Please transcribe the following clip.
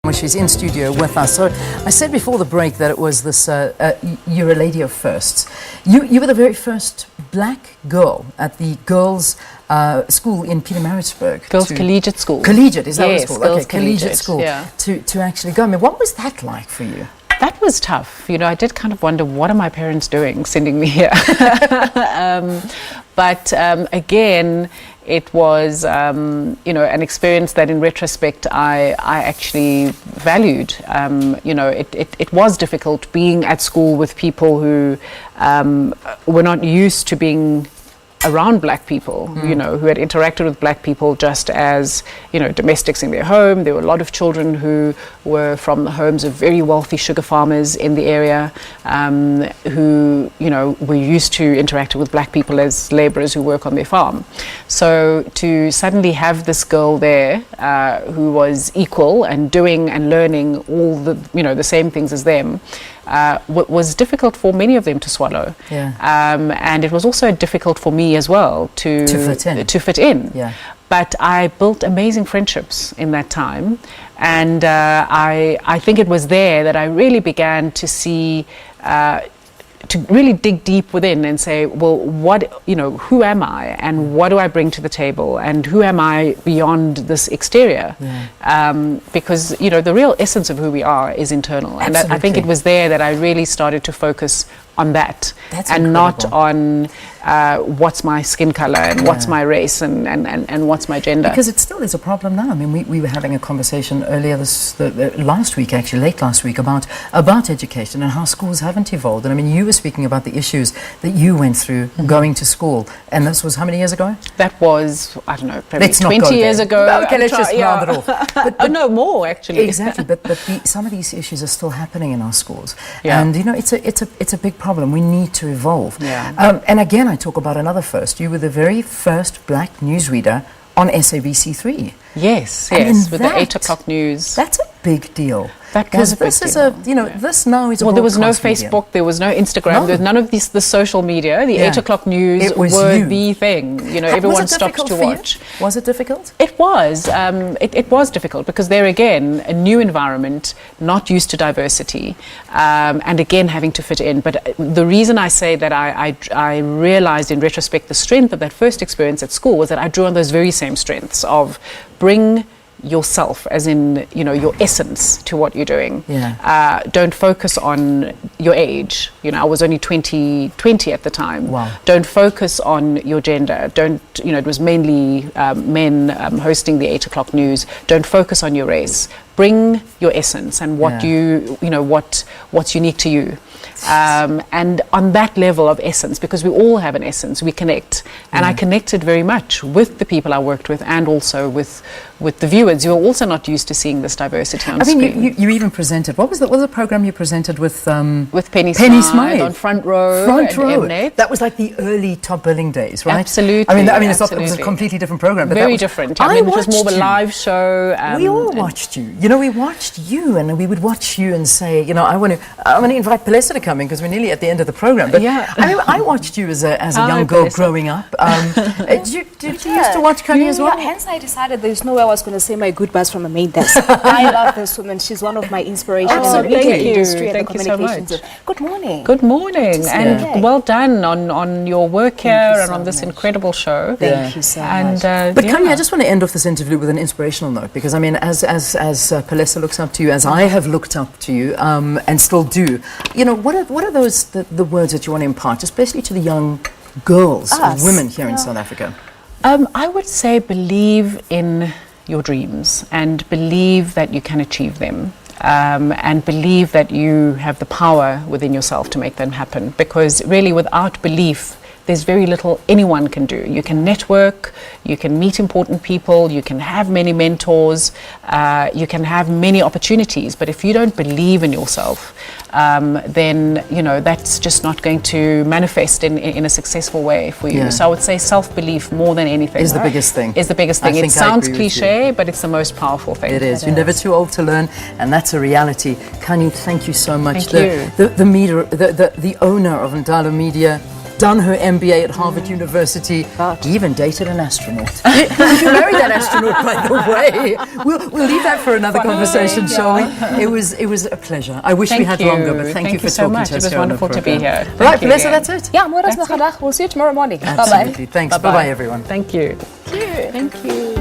She's in studio with us. So I said before the break that it was this, you're a lady of firsts. You were the very first black girl at the girls' school in Pietermaritzburg. Girls' Collegiate School. Collegiate, is that what yes, it's called? Girls' Okay, collegiate school. Yeah. To actually go. I mean, what was that like for you? That was tough. You know, I did kind of wonder, what are my parents doing sending me here? But again, it was, you know, an experience that in retrospect I actually valued. You know, it was difficult being at school with people who were not used to being around black people, you know, who had interacted with black people just as, you know, domestics in their home. There were a lot of children who were from the homes of very wealthy sugar farmers in the area, who, you know, were used to interacting with black people as laborers who work on their farm. So to suddenly have this girl there who was equal and doing and learning all the, you know, the same things as them, was difficult for many of them to swallow. Yeah. And it was also difficult for me as well to fit in. Yeah. But I built amazing friendships in that time, and I think it was there that I really began to see, to really dig deep within and say, well, what, you know, who am I, and what do I bring to the table, and who am I beyond this exterior? Yeah. Because, you know, the real essence of who we are is internal. Absolutely. And I think it was there that I really started to focus on that. That's and incredible. not on what's my skin color and what's my race and what's my gender. Because it still is a problem now. I mean, we were having a conversation earlier last week, actually, late last week, about education and how schools haven't evolved. And I mean, you were speaking about the issues that you went through going to school. And this was how many years ago? That was, I don't know, probably Let's not 20 go years there. ago. Okay, let's just round it off. But no, more actually. Exactly, but some of these issues are still happening in our schools. Yeah. And, you know, it's a big problem. We need to evolve. Yeah. And again, I talk about another first. You were the very first black newsreader on SABC3. Yes, I mean, yes, with the 8 o'clock news. That's a big deal. That was a big this is deal. a, you know, this now is a Well, there was no broadcast medium. Facebook, there was no Instagram, No. there was none of the social media. The Yeah. 8 o'clock news It was were you. the thing. You know, Was everyone it stopped difficult to for you? watch. Was it difficult? It was. It was difficult because there again, a new environment, not used to diversity, and again having to fit in. But the reason I say that I realized in retrospect the strength of that first experience at school was that I drew on those very same strengths of bring yourself, as in, you know, your essence to what you're doing. Yeah. Don't focus on your age. You know, I was only 20 at the time. Wow. Don't focus on your gender. Don't, you know, it was mainly men hosting the 8 o'clock news. Don't focus on your race. Bring your essence and what you know, what's unique to you. And on that level of essence, because we all have an essence, we connect. And I connected very much with the people I worked with, and also with the viewers who are also not used to seeing this diversity on screen. I mean, you even presented, what was the program you presented with? With Penny Smythe on Front Row. Front Row. Mnet. That was like the early top billing days, right? Absolutely. I mean, it's not, it was a absolutely. completely different program. But Very that was, different. I mean, it was more of a live show. We all watched you. You know, we watched you, and we would watch you and say, you know, I want to invite Palesa to come in because we're nearly at the end of the program. But Yeah. I mean, I watched you as a young girl growing up. Did you used to watch Khanyi as well? Yeah, hence I decided there's no way I was going to say my goodbyes from a main desk. I love this woman. She's one of my inspirations in the thank media you. industry and Thank the you so communications. much. Good morning. Good morning, see and you. well done on your work here you and so on this much. incredible show. Thank you so And much. But Khanyi, I just want to end off this interview with an inspirational note, because I mean, as Palesa looks up to you, as I have looked up to you, and still do, you know, what are those the words that you want to impart, especially to the young girls, women here in South Africa? I would say believe in your dreams and believe that you can achieve them. And believe that you have the power within yourself to make them happen, because really without belief there's very little anyone can do. You can network, you can meet important people, you can have many mentors, you can have many opportunities, but if you don't believe in yourself, then, you know, that's just not going to manifest in a successful way for you. Yeah. So I would say self-belief more than anything Is the biggest thing. Is the biggest I thing. It think I sounds agree with cliche, but it's the most powerful thing. It is. You're never too old to learn, and that's a reality. Khanyi, thank you so much. Thank you. The owner of Ndalo Media, done her MBA at Harvard University, even dated an astronaut. Did you marry that astronaut, by the way? We'll leave that for another conversation, shall we? It was a pleasure. I wish we had longer, but thank you for so talking much. to us. It was wonderful to be here. Right, Vanessa, that's it. Yeah, more as we'll see you tomorrow morning. Bye-bye. Absolutely. Thanks. Bye-bye, everyone. Thank you. Thank you.